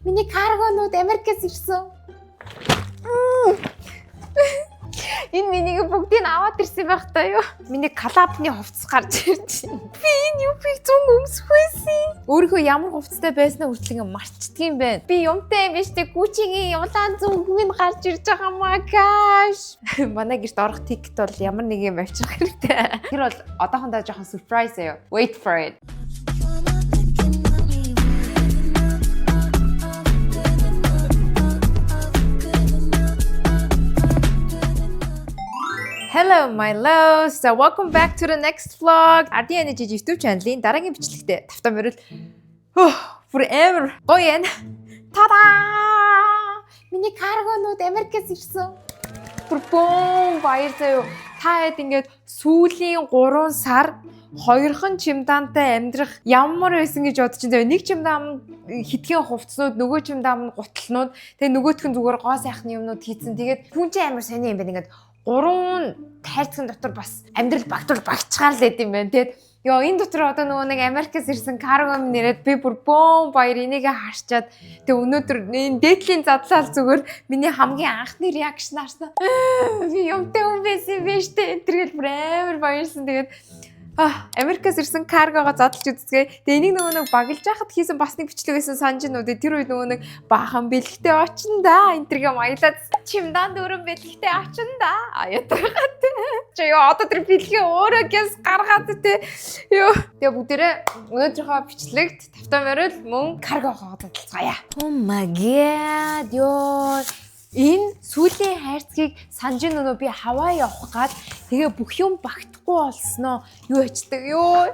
Миний каргонууд Америкээс ирсэн. Энэ минийг бүгдийг аваад ирсэн байх таа юу. Миний коллабны хувцас гарч ирж байна. Би энэ юуг зүүн өмсөх байсан. Өөрийнхөө ямар хувцастай байснаа хүртэл марцдгийн байна. Би юмтай юм биш үү? Гүчигийн улаан зүнг минь гарч ирж байгаа маа гаш. Манай гэрт орох тикет бол ямар нэг юм авчрах хэрэгтэй. Тэр бол одоохондоо жоохон surprise аа юу. Wait for it. Hello my loves. So welcome back to the next vlog. RD Energy YouTube channel-ийн дараагийн бичлэгтээ тавтан мөрөл forever гоё юм. Тада! Миний каргонууд Америкээс ирсэн. Бүрбон баяр заяа. Та хэд ингээд сүүлийн 3 сар хоёрхан чемодантай амьдрах ямар байсан гэж бодож байна. Нэг чемодан хитгэн хувцснууд, нөгөө чемодан гутлнууд, тэгээ нөгөөх нь зүгээр гоо сайхны юмнууд хийцэн. Тэгээд хүн чинь амар сони юм байна. Ингээд 3 тайрцгийн дотор бас амьдрал багчгаар л байд юм байна. Тэгээд ёо энэ дотор одоо нөгөө нэг Америкээс ирсэн карго нэрээд би бүр бөөн баяр энийг харчаад тэг өнөөдөр энэ дээдлийн задлал зүгээр миний хамгийн анхны реакшн харсан. Би юмтай хүн байсан биш үү? Тэргээл бүр амар баярсан. Тэгээд Америкээс ирсэн каргогоо задлж үзьгээ. Тэгээ энийг нөгөө нэг багилж яхад хийсэн бас нэг бичлэг байсан санаж нүдэ. Тэр үед нөгөө нэг баахан бэлгтэй очно да. Энтергээ маялаад чимдан дөрөн бэлгтэй очно да. Аяатрахад. Чи ёо одоо тэр бэлгээ өөрөө гэс гаргаад тэ. Ёо. Тэгээ бүгдээрээ өнөөдрийнхөө бичлэгт тавтан морил мөн каргогоо задлцгаая. Oh my god. Ёо. Энэ сүүлийн хайрцгийг санаж нөгөө би Хавай явах гад тэгээ бүх юм багтахгүй болсноо юу ячдаг ёо.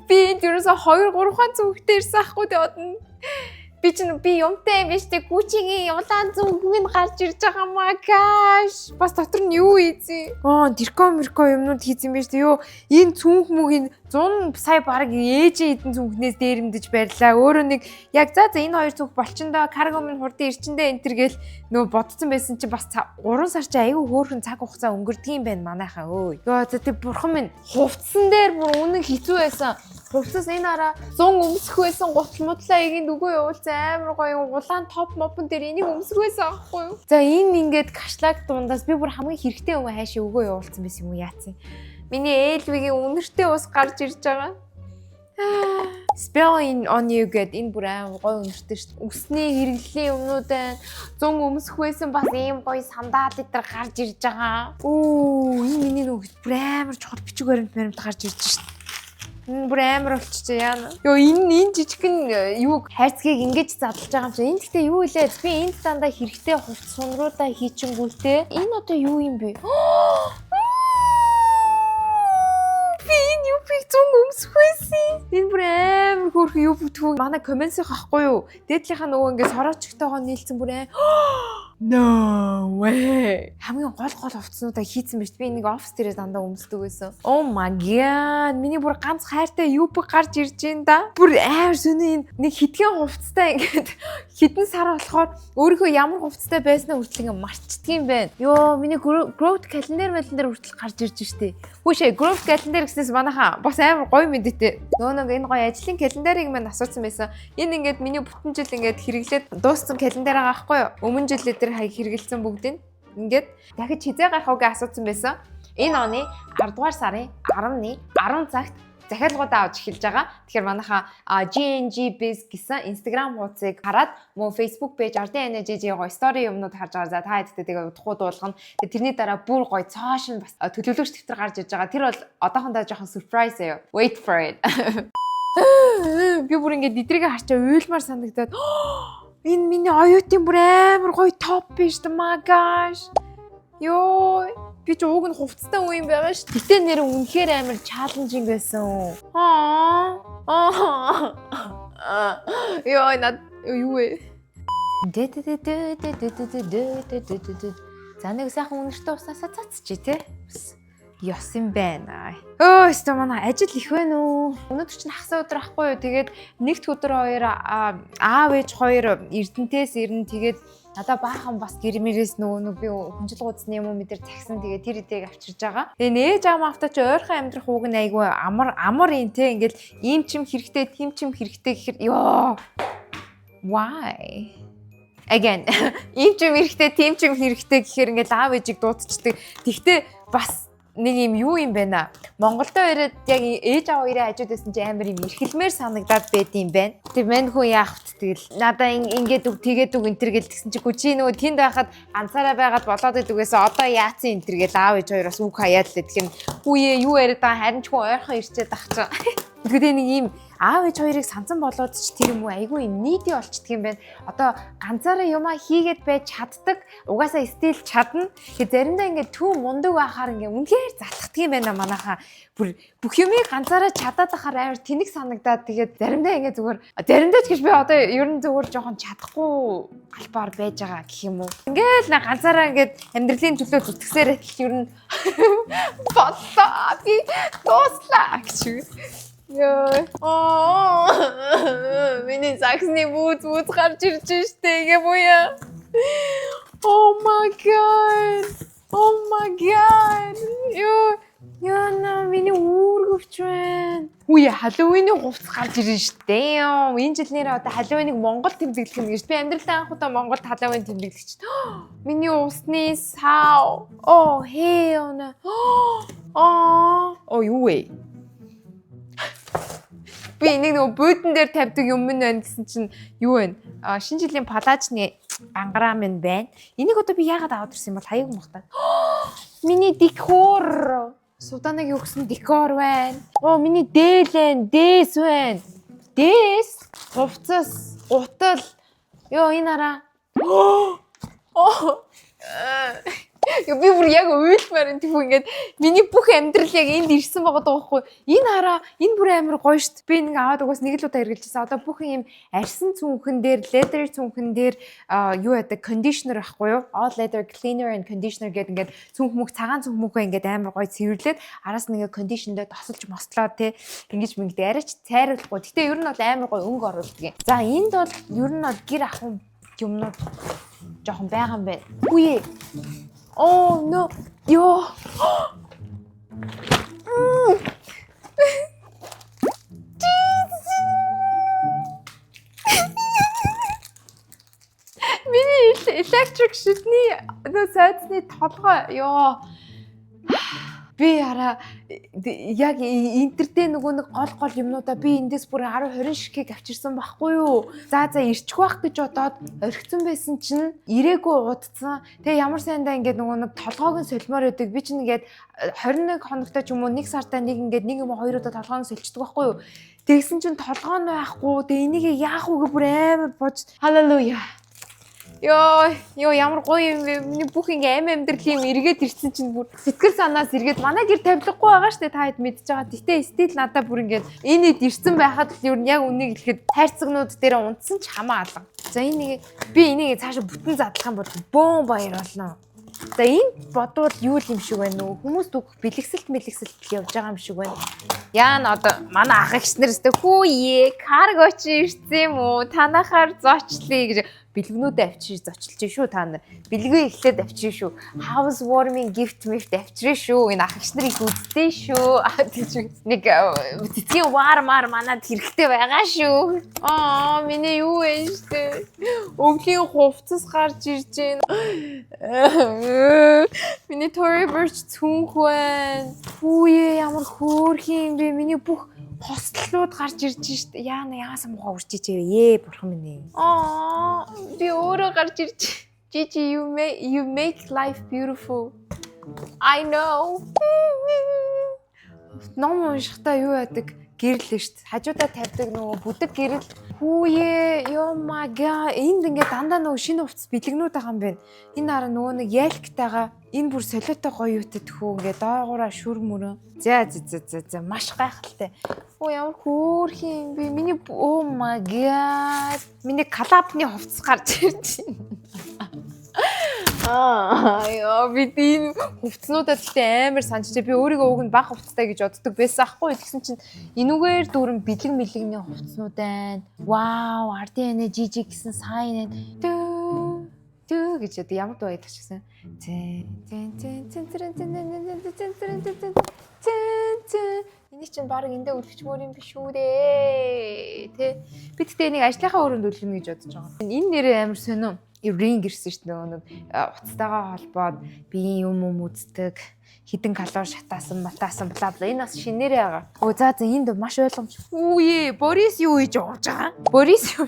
Би тэрээс 2-3 хаан зүгтээ ирсэн ахгүй дээ одно. Би юмтай юм биш үү? Гүчигийн улаан зүнг минь гарч ирж байгаа маа гаш. Бас дотор нь юу ийзээ? Дирко юмнууд хийсэн юм биш үү? Ёо, энэ цүнх мөгийн 100 сая баг ээжээ эдэн цүнхнээс дээрэмдэж барьлаа. Өөрөө нэг яг за энэ хоёр цүнх болчондоо карго минь хурдан ирчэндээ энтер гээл нөө бодсон байсан чи бас 3 сар чи аягүй хөөрхөн цаг хугацаа өнгөрдөг юм байна манайхаа өөй. Ёо за тэг бурхан минь хувцсан дээр бүр үнэн хэцүү байсан. Хувцас энэ араа 100 өмсөх байсан гутал мудлаа игийн дүгөө явуулсан амар гоё улаан топ мопон дээр энийг өмсөх байсан аахгүй юу. За энэ ингээд кашлаг дундаас би бүр хамгийн хэрэгтэй юм хайшаа өгөө явуулсан байсан юм уу яатсан. Миний ээлвигийн үнэртэй ус гарч ирж байгаа. Spelling on you гэд энэ бүр амар гоё үнэртэй шүү дээ. Усны хэрэглэлийн юмнууд байна. 100 өмсөх байсан бас ийм гоё сандал литр гарч ирж байгаа. Энэ миний нүг бүр амар чухал бичиг баримт гарч ирж шүү дээ. Бүр амар болчихжээ яана. Йоо энэ жижигхэн юуг хайрцгийг ингэж задлаж байгаа юм чинь. Энэ гэхдээ юу илээ? Би энд дандаа хэрэгтэй хувц сунруудаа хийчихэнгүүтээ. Энэ одоо юу юм бэ? Зүүн өмсөх байсан. Энэ бүр амар хөөрхөн юу бүтгүү. Манай комментсийн хахгүй юу? Дээдлийнхаа нөгөө ингээд сороочгтойгоо нийлсэн бүр No way. Хамгийн гол хувцснуудаа хийцэн биш. Би нэг офис дээрээ дандаа өмсдөг байсан. Oh my god. Миний бүр ганц хайртай юу гарч ирж байна да. Бүр амар сони нэг хитгэн хувцастай ингээд хідэн сар болохоор өөрийнхөө ямар хувцастай байснаа хүртэл ингээд марцдгийн байна. Йоо, миний growth calendar хүртэл гарч ирж штэ. Хүүшээ growth calendar гэснээс манайхаа бас амар гоё мэдээтэй. Нөгөө энэ гоё ажлын календарыг мань асуусан байсан. Энэ ингээд миний бүтэн жил ингээд хэрэглээд дууссан календар байгаа байхгүй юу? Өмнө жилээ тэр хэрэгэлсэн бүгдийг ингээд дахиж хизээ гарах үгээ асуусан байсан. Энэ оны 10 дугаар сарын 10-ны 10 цагт захиалгуудаа авч эхэлж байгаа. Тэгэхээр манайхаа GNG Biz гэсэн Instagram хуудсыг хараад мөн Facebook page RD Energy-ийн гоё story юмнууд харж байгаа. За та хэдтэй тэгээ удахгүй дуулгана. Тэгээ тэрний дараа бүр гоё цоошин бас төлөвлөгч дэвтэр гарч иж байгаа. Тэр бол одоохондоо жоохон surprise аа. Wait for it. Би бүр ингээд эдрийг харчаа уйлмар санагдаад энэ миний оюутын бүр амар гоё топ биш дээ маа гаш. Ёо, би ч ууг нь хувцастай үе юм байгаа ш. Гэтэ нэр үнэхээр амар чаленжинг байсан. Ёо, над юу вэ? За нэг сайхан үнэртэй уснасаа цацчих тий. Ёс юм байна. Өстө манай ажил их байна уу? Өнөөдөр чинь хагас өдөр ахгүй юу? Тэгээд нэгд өдөр хоёр аав ээж хоёр Эрдэнтээс ирнэ. Тэгээд надаа баахан бас гэрмэрээс нөгөө би хүнжил гудсны юм уу мэдэр загсан. Тэгээд тэр эдэг авчирж байгаа. Тэгээд нээж аамаавтаа чи ойрхон амьдрах ууг нь айгүй амар юм те. Ингээл ийм чим хэрэгтэй, тийм чим хэрэгтэй гэхэр ёо. Why? Again, ийм ч юм хэрэгтэй, тийм ч юм хэрэгтэй гэхээр ингээд аав ээжийг дуудчихдаг. Тэгтээ бас нэг юм юу юм бэ наа. Монголдо ирээд яг ээж аав хоёроо хажууд байсан чи амар юм эрхэлмээр санагдаад байд юм байна. Тэг мэн хүн яах вэ тэгэл надаа ингээд үг тэгээд үг энтер гэл тэгсэн чи чи нөгөө тэнд байхад ганцаараа байгаад болоод идэг гэсэн одоо яатсан энтер гэл аав ээж хоёр бас үг хаяад л тэгэхээр хүүе юу яриад байгаа харин ч хүн ойрхон ирчээд ах чаа. Тэгээд нэг юм аав ээж хоёрыг сансан болоод ч тэр юм уу айгүй юм нийти болчихдөг юм байна. Одоо ганцаараа юмаа хийгээд байж чаддаг. Угаасаа стил чадна. Тэгээд заримдаа ингээд төв мундаг байхаар ингээд үнэхээр залхдаг юм байна манайхаа. Бүр бүх юмыг ганцаараа чадаад байхаар амар тэнэг санагдаад тэгээд заримдаа ингээд зүгээр заримдаа ч гэж би одоо ер нь зүгээр жоохон чадахгүй албаар байж байгаа гэх юм уу. Ингээд л ганцаараа ингээд амьдралын төлөө зүтгэсээр гэх ер нь боллоо би дуслаа гэж. Яа. Миний загсны бүүц гарч ирж штэ ингээ буяа. Oh my god. Яна миний үүргэвч байна. Үе Халлоуины хувцас гарч ирнэ штэ. Энэ жил нэрээ одоо Халлоуиныг Монгол тэмдэглэх юм гэж. Би амьдралаа анх удаа Монголд Халлоуин тэмдэглэж. Миний усны сав. Oh hell no. Юу вэ? Би энийг нөгөө буудан дээр тавьдаг юм байна гэсэн чинь юу вэ? Шинэ жилийн палаачны ангараа минь байна. Энийг одоо би яагаад аваад ирсэн юм бол хаяг махтаа. Миний декор. Суданагийн өгсөн декор байна. Миний дээлэн, дээс байна. Дээс, хувцас, гутал. Энэ хараа. Би бүр яг уйлмаар энэ ингээд миний бүх амьдрал яг энд ирсэн байгаа даахгүй. Энэ хараа, энэ бүр амар гоё штт. Би нэг аваад угаас нэг л удаа хэрэгжилсэн. Одоо бүх юм арьсан цүнхэн дээр, leather цүнхэн дээр юу яадаг conditioner ахгүй юу? All leather cleaner and conditioner гэдэг ингээд цүнх цагаан цүнх мөхөө ингээд амар гоё цэвэрлээд араас нэгэ кондишнэндээ тосолж мослоо те. Ингэж мэгдээ арайч цайруулахгүй. Гэтэ ер нь бол амар гоё өнгө оруулдаг юм. За энд бол ер нь бол гэр ахын юмнууд жоохон байгаа юм байна. Үе. Oh no. Yo. Миний electric шидний сайдны толгой ёо. Би хараа яг интернет нөгөө нэг гол юмнуудаа би эндээс бүр 10-20 ширхэг авчирсан байхгүй юу. За ирчих байх гэж бодоод орхицсан байсан чинь ирээгүй удцсан. Тэгээ ямар сайндаа ингээд нөгөө нэг толгойг нь солимоор байдаг. Би чинь ингээд 21 хоногтой ч юм уу 1 сартаа нэг ингээд нэг юм хоёр удаа толгойг нь солилцдог байхгүй юу. Тэгсэн чинь толгой нь байхгүй. Тэгээ энийг яах вэ бүр амар бож. Халелуя. Йоо ямар гоё юм бэ. Миний бүх ингээ амьдрал юм эргээд ирсэн чинь бүр сэтгэл санаас эргээд манай гэр тавилгагүй байгаа штэ та хэд мэдж байгаа. Гэтэ стил надаа бүр ингээ энэд ирсэн байхад ер нь яг үнийг хэлэхэд хайрцагнууд дээр унтсан ч хамаа алга. За би энийг цаашаа бүтэн задлах юм бол бөөн баяр болно. За энэ бодвол юу юм шиг байна нөө хүмүүс дүүх бэлгэсэлт явж байгаа юм шиг байна. Яа н одоо манай ах эгч нарэстэй хүүе каргоч ирсэн юм уу? Танахаар зочлие гэж бэлгнүүд авчиж зочилж шүү та нар. Бэлгээ эхлээд авчиж шүү. House warming gift авчирэн шүү. Энэ ах эгч нарыг үзтээ шүү. Тэгж нэг цэцгийн вармаар манад хэрэгтэй байгаа шүү. Миний юу вэ штэ. Өвлийн хувцас гарч ирж байна. Миний Tory Burch цүнх байна. Хүүе ямар хөөрхөн юм бэ? Миний бүх хослолууд гарч ирж штэ. Яасаа муухай үрчиж ээ бурхан минь. Би өөрөө гарч ирж. Gigi, you make life beautiful. I know. Ном уншихтаа юу яадаг? Гэрэл штт. Хажуудаа тавьдаг нөгөө бүдэг гэрэл. Хүүе, oh my god. Энд ингээд дандаа нөгөө шинэ хувцас бэлгнүүд байгаа юм байна. Энэ хараа нөгөө нэг ялктайгаа энэ бүр солиотой гоё юутай тхүү ингээд доогоороо шүр мөрөө. За маш гайхалтай. Ямар хөөрхөн юм бэ? Миний oh my god. Миний коллабны хувцас гарч ирж байна. Би тийм хувцснуудад гэхдээ амар санджээ. Би өөрийгөө уг нь баг хувцастай гэж боддог байсан аахгүй. Тэгсэн чинь энүүгээр дүүрэн бэлэг мэлэгний хувцснууд байна. Вау, RDN Gigi гэсэн сайн түү гэж одоо ямар дуу байдаг гэсэн. Энийг чинь баг эндээ үлгэж мөр юм биш үү дээ. Тэ. Би тэгтээ энийг ажлынхаа өрөөнд үлгэнэ гэж бодож байгаа. Энэ нэрээ амар сонио. Ring гэрсэн шүү дээ нэг уцтайгаа холбоод би юм үздэг. Хідэн калори шатаасан, матаасан бла бла. Энэ бас шинээрээ байгаа. Өө за энд маш ойлгомж. Үе, Борис юу хийж явж байгаа? Борис юу?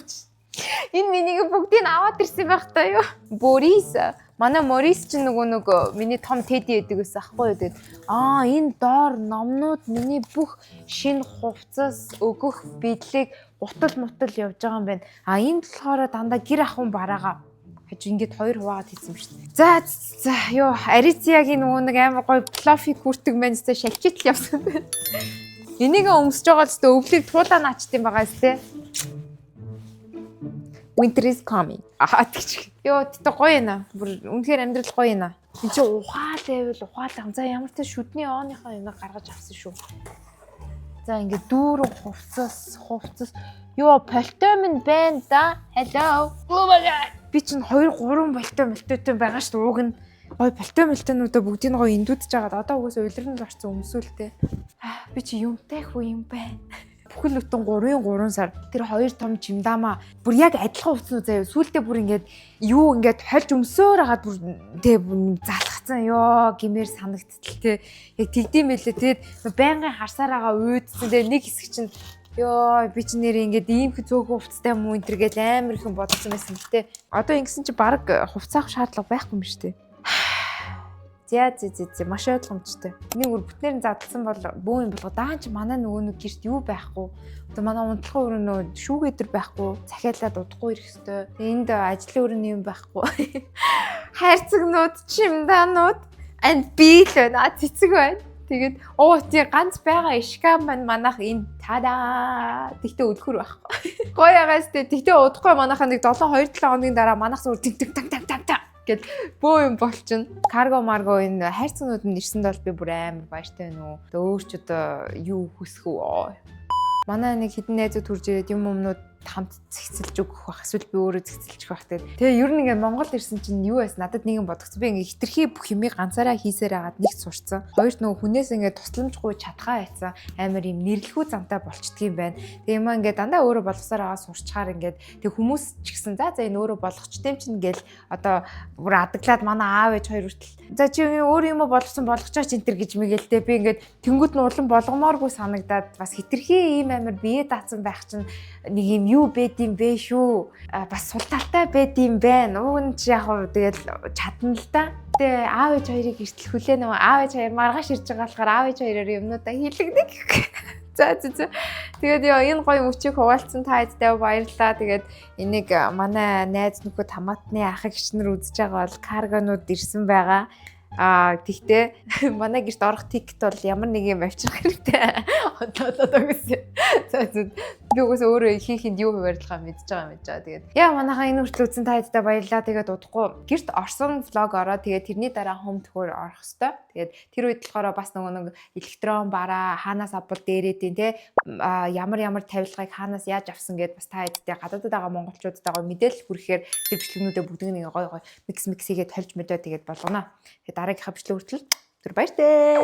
Энэ минийг бүгдийг аваад ирсэн байх таа юу? Борис. Манай Морис ч нөгөө миний том теди байдаг гэсэн ахгүй юу? Тэгээд энэ доор номнууд миний бүх шинэ хувцас өгөх бидлийг утал мутал явж байгаа юм байна. Энэ болохоор дандаа гэр ахын бараага хаж ингээд хоёр хуваагаад хийсэн юм шүү дээ. За ёо Арициягийн нөгөө нэг амар гоё флофи хүртэг мэнстэй шалчит л явсан байна. Энийг өмсөж байгаа л өв өвлийг туулаа наачт юм байгаа зү. Winter is coming. Тэгчих. Ёо тэгтээ гоё юм. Бүр үнэхээр амьдрал гоё юм. Энд чи ухаал байвал за ямар ч шүдний ооныхоо юм гаргаж авсан шүү. За ингээд дүүрэн хувцас. Ёо полтой минь байна да. Hello. Oh my god. Би чинь 2 3 полтой байгаа шүү дээ. Уг нь гоё полтойнуудаа бүгдийг гоё эндүүдж байгаа. Одоо угсаа улирнал орсон өмсүүлтэй. Би чи юмтай хүү юм байна. Бүхэл бүтэн 3 сар тэр 2 том чимдамаа бүр яг адилхан хувцснуу заяа. Сүүлдээ бүр ингээд хольж өмсөөр хагаад бүр тэг залхацсан ёо гимээр санагдтал те. Яг тэгдэм байлээ. Тэгээд байнгын харсаар байгаа уйдсан. Тэгээд нэг хэсэг чинь ёо би ч нэр ингээд ийм их зөөгөө хувцастай юм уу энэ төр гэж амар ихэн бодсон байсан л те. Одоо ингэсэн чи баг хувцаах шаардлага байхгүй юм шүү дээ. За маш ойлгомжтой. Энийг бүтнээр нь задлсан бол бөө юм болго даан чи манай нөгөө нэг гэрт юу байхгүй. Одоо манай унтлагын өрөө нөө шүүгээдэр байхгүй. Захиалаад удахгүй ирэх ёстой. Энд ажлын өрөөний юм байхгүй. Хайрцагнууд, чимдаанууд and би л байна. Цэцэг байна. Тэгээд тий ганц байгаа ишкаф манайх энэ тадаа. Тэгтээ өдгөр байхгүй. Гоё ягаас тэгтээ удахгүй манайхаа нэг 7-2-7 хоногийн дараа манайх зүгээр тэнтэг гэд бөө юм болчин. Карго марго энэ хайрцагнууд нь ирсэнд бол би бүр амар баяртай байна уу. Өөр ч одоо юу хүсэх үү. Манай нэг хідэн найзууд хурж ирээд юмнууд хамт зэгцэлж өгөх байх. Эсвэл би өөрөө зэгцэлж байх гэдэг. Тэгээ ер нь ингээд Монгол ирсэн чинь юу байсан? Надад нэг юм бодогц. Би ингээд хитрхи бүх юмыг ганцаараа хийсээр хагаад нэгт сурцсан. Хоёрт нөгөө хүнээс ингээд тусламжгүй чадхаа хайцсан. Амар юм нэрлэхүү замтай болчдгийм байна. Тэгээ юм ингээд дандаа өөрөө болгосоор байгаа сурчхаар ингээд тэг хүмүүс ч гэсэн за энэ өөрөө болгочтой юм чинь гээл одоо бүр адаглаад манай аав ээж хоёр хүртэл за чи өөр юм болгочооч энэ төр гэж мэгээлтэй. Би ингээд тэнгууд нь улан болгомооргүй санагдаад бас хитрхи ийм амар бие даацсан байх чинь нэг юм юу байд юм бэ шүү. Бас сул талтай байд юм байна. Уг нь чи яг хөө тэгэл чадна л да. Тэгээ аав ээж хоёрыг эртэл хүлээн нөгөө аав ээж хоёр маргааш ирж байгаа болохоор аав ээж хоёроор юмнуудаа хийлэгдэг. За. Тэгээд энэ гоё мөчийг хуваалцсан та хэдтэй баярлалаа. Тэгээд энийг манай найз нөхөд хамаатны ах эгчнэр үзэж байгаа бол каргонууд ирсэн байгаа. Тэгтээ манай гэрт орох тикет бол ямар нэг юм авчрах хэрэгтэй. Одоо гэсэн. За би угсаа өөрөө хийхэд юу хуваарлахаа мэдж байгаа. Тэгээд манайхаа энэ хүртэл үзсэн та хэдтэй баярлалаа. Тэгээд удахгүй гэрт орсон влог ороо. Тэгээд тэрний дараа home tour орох хэвээр. Тэгээд тэр үед болохоор бас нөгөө нэг электрон бараа хаанаас авбал дээрэдин те ямар тавилгыг хаанаас яаж авсан гэдээ бас та хэдтэй гадаадд байгаа монголчуудтайгаа мэдээлэл хүрэхээр тэр бичлэгнүүдээ бүгдийг нэг гоё микс хийгээд тольж мэдээ тэгээд болгоно. Тэгээд дараагийнхаа бичлэг хүртэл түр баяртай.